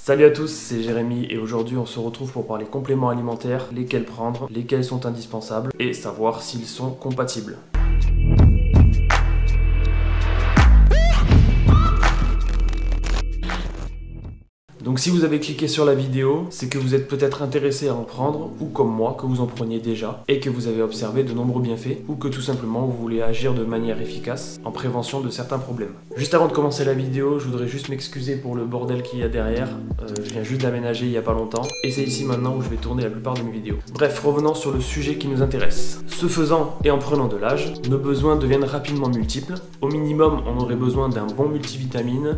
Salut à tous, c'est Jérémy et aujourd'hui on se retrouve pour parler compléments alimentaires, lesquels prendre, lesquels sont indispensables et savoir s'ils sont compatibles. Donc si vous avez cliqué sur la vidéo, c'est que vous êtes peut-être intéressé à en prendre, ou comme moi, que vous en preniez déjà, et que vous avez observé de nombreux bienfaits, ou que tout simplement vous voulez agir de manière efficace en prévention de certains problèmes. Juste avant de commencer la vidéo, je voudrais juste m'excuser pour le bordel qu'il y a derrière, je viens juste d'aménager il y a pas longtemps, et c'est ici maintenant où je vais tourner la plupart de mes vidéos. Bref, revenons sur le sujet qui nous intéresse. Ce faisant, et en prenant de l'âge, nos besoins deviennent rapidement multiples. Au minimum, on aurait besoin d'un bon multivitamine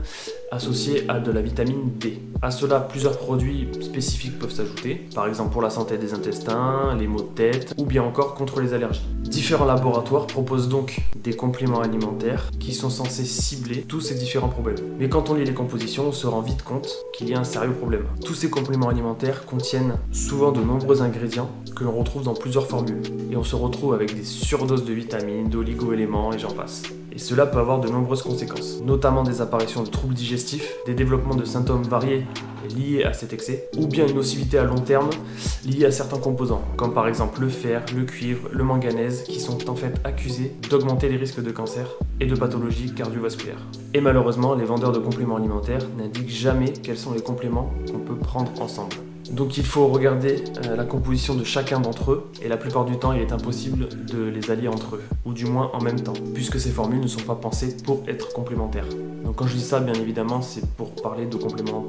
associé à de la vitamine D. À cela, plusieurs produits spécifiques peuvent s'ajouter, par exemple pour la santé des intestins, les maux de tête, ou bien encore contre les allergies. Différents laboratoires proposent donc des compléments alimentaires qui sont censés cibler tous ces différents problèmes. Mais quand on lit les compositions, on se rend vite compte qu'il y a un sérieux problème. Tous ces compléments alimentaires contiennent souvent de nombreux ingrédients que l'on retrouve dans plusieurs formules. Et on se retrouve avec des surdoses de vitamines, d'oligo-éléments et j'en passe. Et cela peut avoir de nombreuses conséquences, notamment des apparitions de troubles digestifs, des développements de symptômes variés liés à cet excès, ou bien une nocivité à long terme liée à certains composants, comme par exemple le fer, le cuivre, le manganèse, qui sont en fait accusés d'augmenter les risques de cancer et de pathologies cardiovasculaires. Et malheureusement, les vendeurs de compléments alimentaires n'indiquent jamais quels sont les compléments qu'on peut prendre ensemble. Donc il faut regarder la composition de chacun d'entre eux, et la plupart du temps il est impossible de les allier entre eux, ou du moins en même temps, puisque ces formules ne sont pas pensées pour être complémentaires. Donc quand je dis ça, bien évidemment, c'est pour parler de compléments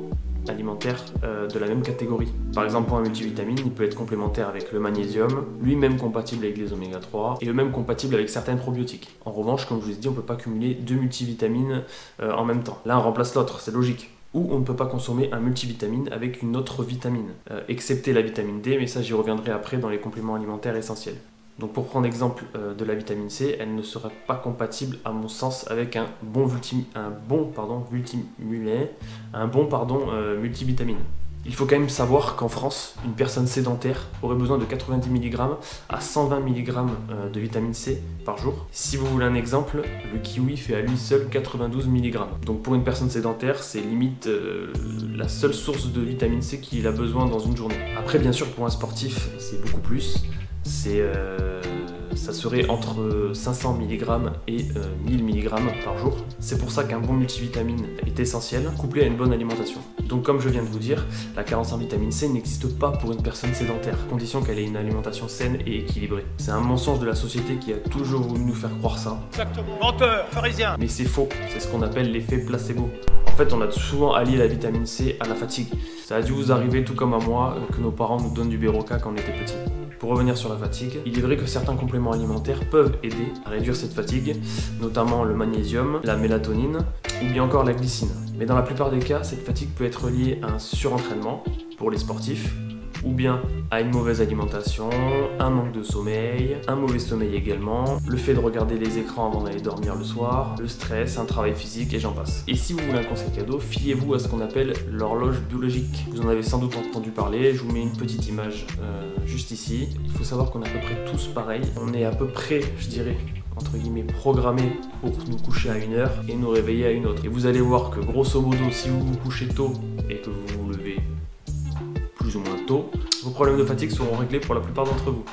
alimentaires de la même catégorie. Par exemple, pour un multivitamine, il peut être complémentaire avec le magnésium, lui-même compatible avec les oméga 3, et le même compatible avec certains probiotiques. En revanche, comme je vous ai dit, on ne peut pas cumuler deux multivitamines en même temps. L'un remplace l'autre, c'est logique. Ou on ne peut pas consommer un multivitamine avec une autre vitamine, excepté la vitamine D, mais ça j'y reviendrai après dans les compléments alimentaires essentiels. Donc pour prendre l'exemple de la vitamine C, elle ne sera pas compatible à mon sens avec un bon multivitamine. Il faut quand même savoir qu'en France, une personne sédentaire aurait besoin de 90 mg à 120 mg de vitamine C par jour. Si vous voulez un exemple, le kiwi fait à lui seul 92 mg. Donc pour une personne sédentaire, c'est limite la seule source de vitamine C qu'il a besoin dans une journée. Après, bien sûr, pour un sportif, c'est beaucoup plus. Ça serait entre 500 mg et 1000 mg par jour. C'est pour ça qu'un bon multivitamine est essentiel, couplé à une bonne alimentation. Donc comme je viens de vous dire, la carence en vitamine C n'existe pas pour une personne sédentaire, à condition qu'elle ait une alimentation saine et équilibrée. C'est un mensonge de la société qui a toujours voulu nous faire croire ça. Exactement. Menteur, pharisien. Mais c'est faux, c'est ce qu'on appelle l'effet placebo. En fait, on a souvent allié la vitamine C à la fatigue. Ça a dû vous arriver, tout comme à moi, que nos parents nous donnent du Berocca quand on était petits. Pour revenir sur la fatigue, il est vrai que certains compléments alimentaires peuvent aider à réduire cette fatigue, notamment le magnésium, la mélatonine ou bien encore la glycine. Mais dans la plupart des cas, cette fatigue peut être liée à un surentraînement pour les sportifs, ou bien à une mauvaise alimentation, un manque de sommeil, un mauvais sommeil également, le fait de regarder les écrans avant d'aller dormir le soir, le stress, un travail physique et j'en passe. Et si vous voulez un conseil cadeau, fiez-vous à ce qu'on appelle l'horloge biologique. Vous en avez sans doute entendu parler, je vous mets une petite image juste ici. Il faut savoir qu'on est à peu près tous pareils, on est à peu près, je dirais, entre guillemets, programmés pour nous coucher à une heure et nous réveiller à une autre. Et vous allez voir que grosso modo, si vous vous couchez tôt et que vous vous levez plus ou moins tôt, vos problèmes de fatigue seront réglés pour la plupart d'entre vous.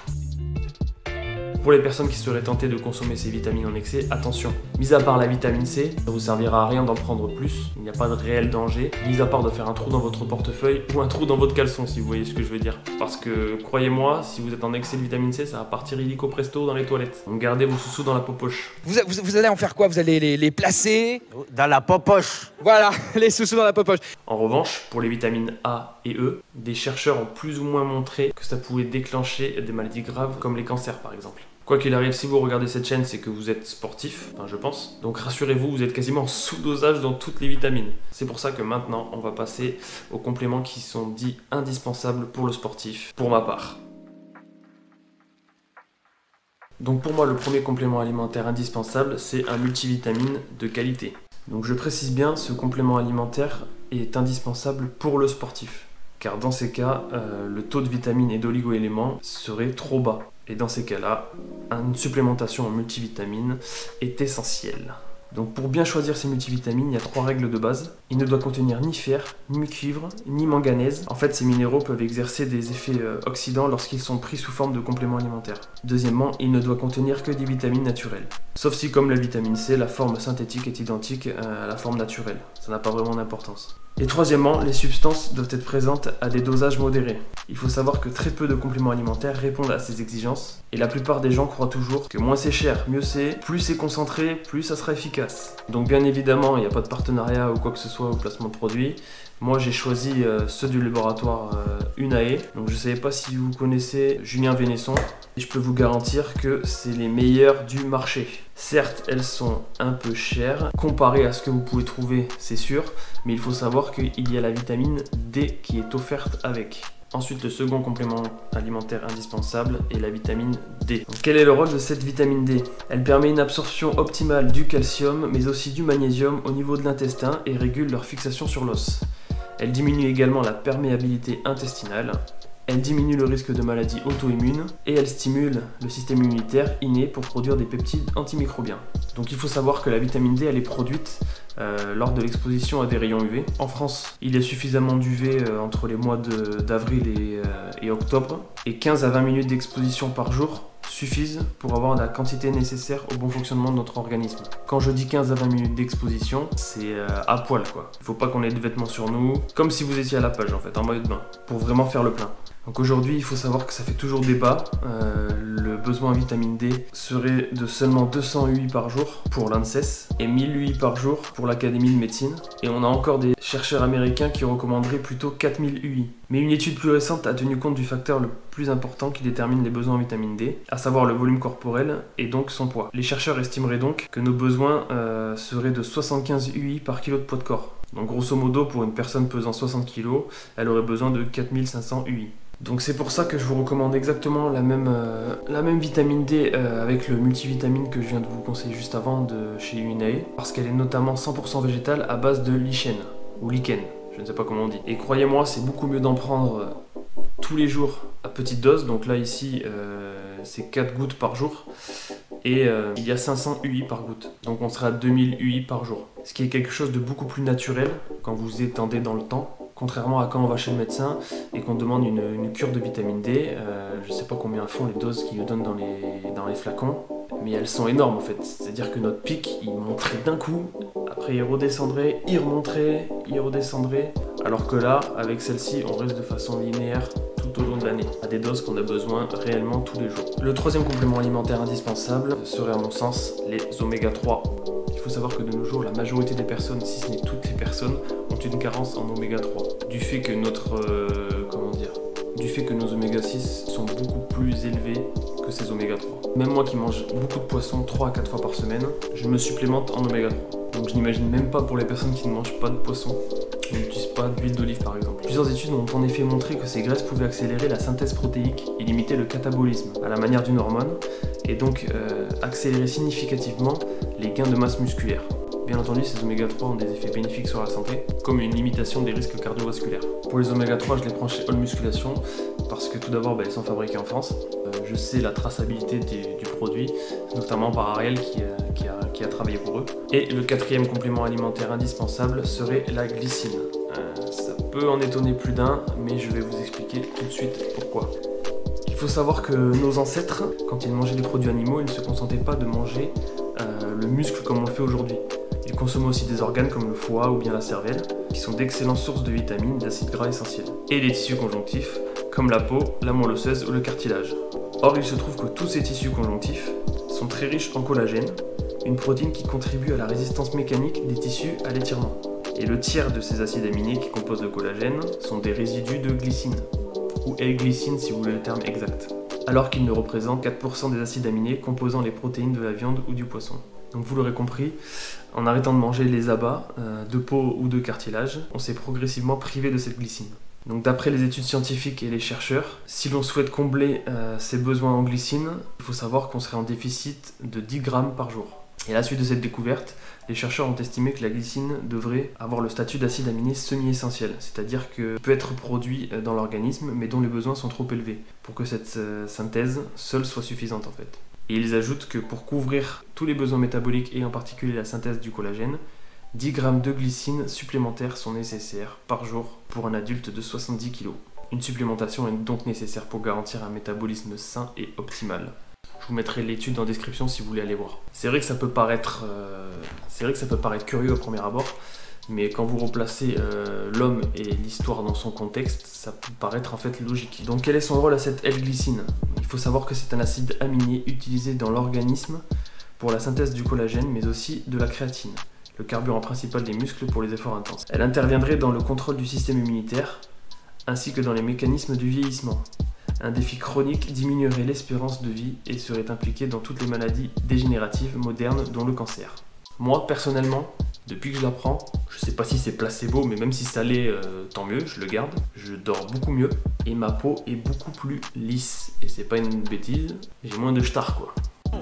Pour les personnes qui seraient tentées de consommer ces vitamines en excès, attention, mis à part la vitamine C, ça ne vous servira à rien d'en prendre plus, il n'y a pas de réel danger, mis à part de faire un trou dans votre portefeuille ou un trou dans votre caleçon si vous voyez ce que je veux dire. Parce que, croyez-moi, si vous êtes en excès de vitamine C, ça va partir illico presto dans les toilettes. Donc gardez vos sous-sous dans la popoche. Vous allez en faire quoi? Vous allez les placer? Dans la popoche. Voilà, les sous-sous dans la popoche. En revanche, pour les vitamines A et E, des chercheurs ont plus ou moins montré que ça pouvait déclencher des maladies graves comme les cancers par exemple. Quoi qu'il arrive, si vous regardez cette chaîne, c'est que vous êtes sportif, enfin je pense. Donc rassurez-vous, vous êtes quasiment en sous-dosage dans toutes les vitamines. C'est pour ça que maintenant, on va passer aux compléments qui sont dits indispensables pour le sportif, pour ma part. Donc pour moi, le premier complément alimentaire indispensable, c'est un multivitamine de qualité. Donc je précise bien, ce complément alimentaire est indispensable pour le sportif. Car dans ces cas, le taux de vitamines et d'oligo-éléments serait trop bas. Et dans ces cas-là, une supplémentation en multivitamines est essentielle. Donc pour bien choisir ces multivitamines, il y a 3 règles de base. Il ne doit contenir ni fer, ni cuivre, ni manganèse. En fait, ces minéraux peuvent exercer des effets oxydants lorsqu'ils sont pris sous forme de compléments alimentaires. Deuxièmement, il ne doit contenir que des vitamines naturelles. Sauf si, comme la vitamine C, la forme synthétique est identique à la forme naturelle. Ça n'a pas vraiment d'importance. Et troisièmement, les substances doivent être présentes à des dosages modérés. Il faut savoir que très peu de compléments alimentaires répondent à ces exigences, et la plupart des gens croient toujours que moins c'est cher, mieux c'est, plus c'est concentré, plus ça sera efficace. Donc bien évidemment, il n'y a pas de partenariat ou quoi que ce soit au placement de produits. Moi j'ai choisi ceux du laboratoire Unae, donc je ne savais pas si vous connaissez Julien Vénesson, et je peux vous garantir que c'est les meilleurs du marché. Certes, elles sont un peu chères, comparées à ce que vous pouvez trouver, c'est sûr, mais il faut savoir qu'il y a la vitamine D qui est offerte avec. Ensuite, le second complément alimentaire indispensable est la vitamine D. Donc, quel est le rôle de cette vitamine D? Elle permet une absorption optimale du calcium, mais aussi du magnésium au niveau de l'intestin et régule leur fixation sur l'os. Elle diminue également la perméabilité intestinale. Elle diminue le risque de maladies auto-immunes et elle stimule le système immunitaire inné pour produire des peptides antimicrobiens. Donc il faut savoir que la vitamine D elle est produite lors de l'exposition à des rayons UV. En France, il y a suffisamment d'UV entre les mois d'avril et octobre, et 15 à 20 minutes d'exposition par jour suffisent pour avoir la quantité nécessaire au bon fonctionnement de notre organisme. Quand je dis 15 à 20 minutes d'exposition, c'est à poil quoi. Il faut pas qu'on ait de vêtements sur nous, comme si vous étiez à la plage en fait, en maillot de bain, pour vraiment faire le plein. Donc aujourd'hui, il faut savoir que ça fait toujours débat. Le besoin en vitamine D serait de seulement 200 UI par jour pour l'ANSES et 1000 UI par jour pour l'Académie de médecine. Et on a encore des chercheurs américains qui recommanderaient plutôt 4000 UI. Mais une étude plus récente a tenu compte du facteur le plus important qui détermine les besoins en vitamine D, à savoir le volume corporel et donc son poids. Les chercheurs estimeraient donc que nos besoins seraient de 75 UI par kilo de poids de corps. Donc grosso modo, pour une personne pesant 60 kg, elle aurait besoin de 4500 UI. Donc c'est pour ça que je vous recommande exactement la même vitamine D avec le multivitamine que je viens de vous conseiller juste avant de chez Unae, parce qu'elle est notamment 100% végétale à base de lichen ou lichen, je ne sais pas comment on dit. Et croyez-moi, c'est beaucoup mieux d'en prendre tous les jours à petite dose. Donc là ici c'est 4 gouttes par jour et il y a 500 UI par goutte. Donc on sera à 2000 UI par jour. Ce qui est quelque chose de beaucoup plus naturel quand vous étendez dans le temps. Contrairement à quand on va chez le médecin et qu'on demande une cure de vitamine D, je sais pas combien font les doses qu'ils nous donnent dans les flacons, mais elles sont énormes en fait. C'est-à-dire que notre pic, il monterait d'un coup, après il redescendrait, il remonterait, il redescendrait. Alors que là, avec celle-ci, on reste de façon linéaire tout au long de l'année, à des doses qu'on a besoin réellement tous les jours. Le troisième complément alimentaire indispensable serait à mon sens les oméga 3. Il faut savoir que de nos jours, la majorité des personnes, si ce n'est toutes les personnes, ont une carence en oméga 3. Du fait que nos oméga 6 sont beaucoup plus élevés que ces oméga 3. Même moi qui mange beaucoup de poissons 3 à 4 fois par semaine, je me supplémente en oméga 3. Donc je n'imagine même pas pour les personnes qui ne mangent pas de poisson, qui n'utilisent pas d'huile d'olive par exemple. Plusieurs études ont en effet montré que ces graisses pouvaient accélérer la synthèse protéique et limiter le catabolisme, à la manière d'une hormone, et donc accélérer significativement les gains de masse musculaire. Bien entendu, ces oméga 3 ont des effets bénéfiques sur la santé, comme une limitation des risques cardiovasculaires. Pour les oméga 3, je les prends chez All Musculation, parce que tout d'abord, ils sont fabriqués en France. Je sais la traçabilité du produit, notamment par Ariel qui a travaillé pour eux. Et le quatrième complément alimentaire indispensable serait la glycine. Ça peut en étonner plus d'un, mais je vais vous expliquer tout de suite pourquoi. Il faut savoir que nos ancêtres, quand ils mangeaient des produits animaux, ils ne se contentaient pas de manger le muscle comme on le fait aujourd'hui. Ils consomment aussi des organes comme le foie ou bien la cervelle, qui sont d'excellentes sources de vitamines, d'acides gras essentiels, et des tissus conjonctifs, comme la peau, la moelle osseuse ou le cartilage. Or, il se trouve que tous ces tissus conjonctifs sont très riches en collagène, une protéine qui contribue à la résistance mécanique des tissus à l'étirement. Et le tiers de ces acides aminés qui composent le collagène sont des résidus de glycine, ou L-glycine si vous voulez le terme exact, alors qu'ils ne représentent 4% des acides aminés composant les protéines de la viande ou du poisson. Donc vous l'aurez compris, en arrêtant de manger les abats de peau ou de cartilage, on s'est progressivement privé de cette glycine. Donc d'après les études scientifiques et les chercheurs, si l'on souhaite combler ses besoins en glycine, il faut savoir qu'on serait en déficit de 10 grammes par jour. Et à la suite de cette découverte, les chercheurs ont estimé que la glycine devrait avoir le statut d'acide aminé semi-essentiel, c'est-à-dire que peut être produit dans l'organisme mais dont les besoins sont trop élevés pour que cette synthèse seule soit suffisante en fait. Et ils ajoutent que pour couvrir tous les besoins métaboliques et en particulier la synthèse du collagène, 10 grammes de glycine supplémentaires sont nécessaires par jour pour un adulte de 70 kg. Une supplémentation est donc nécessaire pour garantir un métabolisme sain et optimal. Je vous mettrai l'étude en description si vous voulez aller voir. C'est vrai que ça peut paraître curieux au premier abord, mais quand vous replacez l'homme et l'histoire dans son contexte, ça peut paraître en fait logique. Donc quel est son rôle à cette L-glycine? Il faut savoir que c'est un acide aminé utilisé dans l'organisme pour la synthèse du collagène, mais aussi de la créatine, le carburant principal des muscles pour les efforts intenses. Elle interviendrait dans le contrôle du système immunitaire, ainsi que dans les mécanismes du vieillissement. Un défi chronique diminuerait l'espérance de vie et serait impliqué dans toutes les maladies dégénératives modernes, dont le cancer. Moi, personnellement, depuis que je la prends, je sais pas si c'est placebo, mais même si ça l'est, tant mieux, je le garde. Je dors beaucoup mieux et ma peau est beaucoup plus lisse. Et c'est pas une bêtise, j'ai moins de shtar quoi.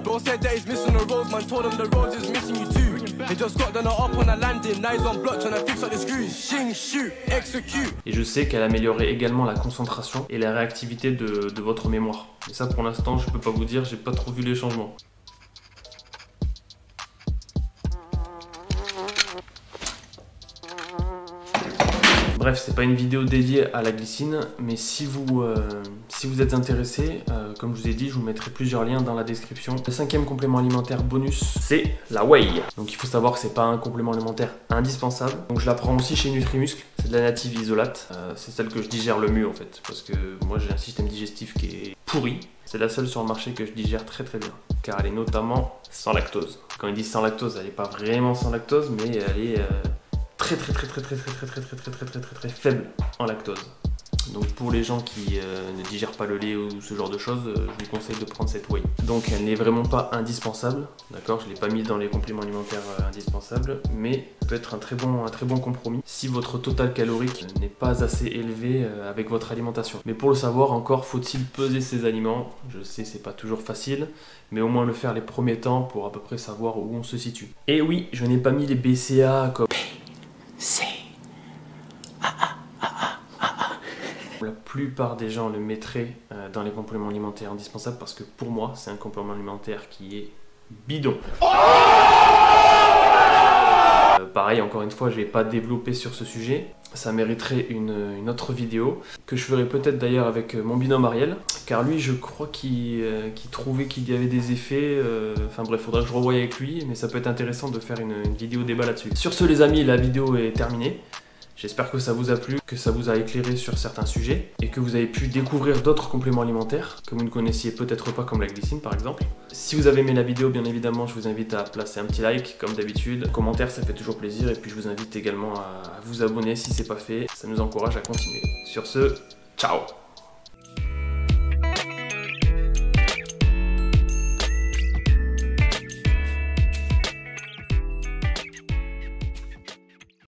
Bro said that he's missing the roads, man told him the roads is missing you too. He just got done up on a landing, now he's on block trying to fix up the screws. Shing, shoot, execute. Et je sais qu'elle améliorerait également la concentration et la réactivité de votre mémoire. Mais ça pour l'instant je peux pas vous dire, j'ai pas trop vu les changements. Bref, c'est pas une vidéo dédiée à la glycine, mais si vous êtes intéressé, comme je vous ai dit, je vous mettrai plusieurs liens dans la description. Le 5e complément alimentaire bonus, c'est la whey. Donc il faut savoir que c'est pas un complément alimentaire indispensable. Donc je la prends aussi chez Nutrimuscle, c'est de la native isolate. C'est celle que je digère le mieux en fait, parce que moi j'ai un système digestif qui est pourri. C'est la seule sur le marché que je digère très très bien, car elle est notamment sans lactose. Quand ils disent sans lactose, elle n'est pas vraiment sans lactose, mais elle est très faible en lactose. Donc pour les gens qui ne digèrent pas le lait ou ce genre de choses, je vous conseille de prendre cette whey. Donc elle n'est vraiment pas indispensable, d'accord, je ne l'ai pas mis dans les compléments alimentaires indispensables, mais peut être un très bon compromis si votre total calorique n'est pas assez élevé avec votre alimentation. Mais pour le savoir, encore faut-il peser ses aliments. Je sais, c'est pas toujours facile, mais au moins le faire les premiers temps pour à peu près savoir où on se situe. Et oui, je n'ai pas mis les BCA comme la plupart des gens le mettraient dans les compléments alimentaires indispensables parce que pour moi, c'est un complément alimentaire qui est bidon. Pareil, encore une fois, je vais pas développer sur ce sujet. Ça mériterait une autre vidéo que je ferai peut-être d'ailleurs avec mon binôme Ariel, car lui, je crois qu'il trouvait qu'il y avait des effets. Enfin bref, faudrait que je revoie avec lui, mais ça peut être intéressant de faire une vidéo débat là-dessus. Sur ce, les amis, la vidéo est terminée. J'espère que ça vous a plu, que ça vous a éclairé sur certains sujets et que vous avez pu découvrir d'autres compléments alimentaires que vous ne connaissiez peut-être pas, comme la glycine par exemple. Si vous avez aimé la vidéo, bien évidemment, je vous invite à placer un petit like comme d'habitude. Commentaire, ça fait toujours plaisir, et puis je vous invite également à vous abonner si c'est pas fait. Ça nous encourage à continuer. Sur ce, ciao!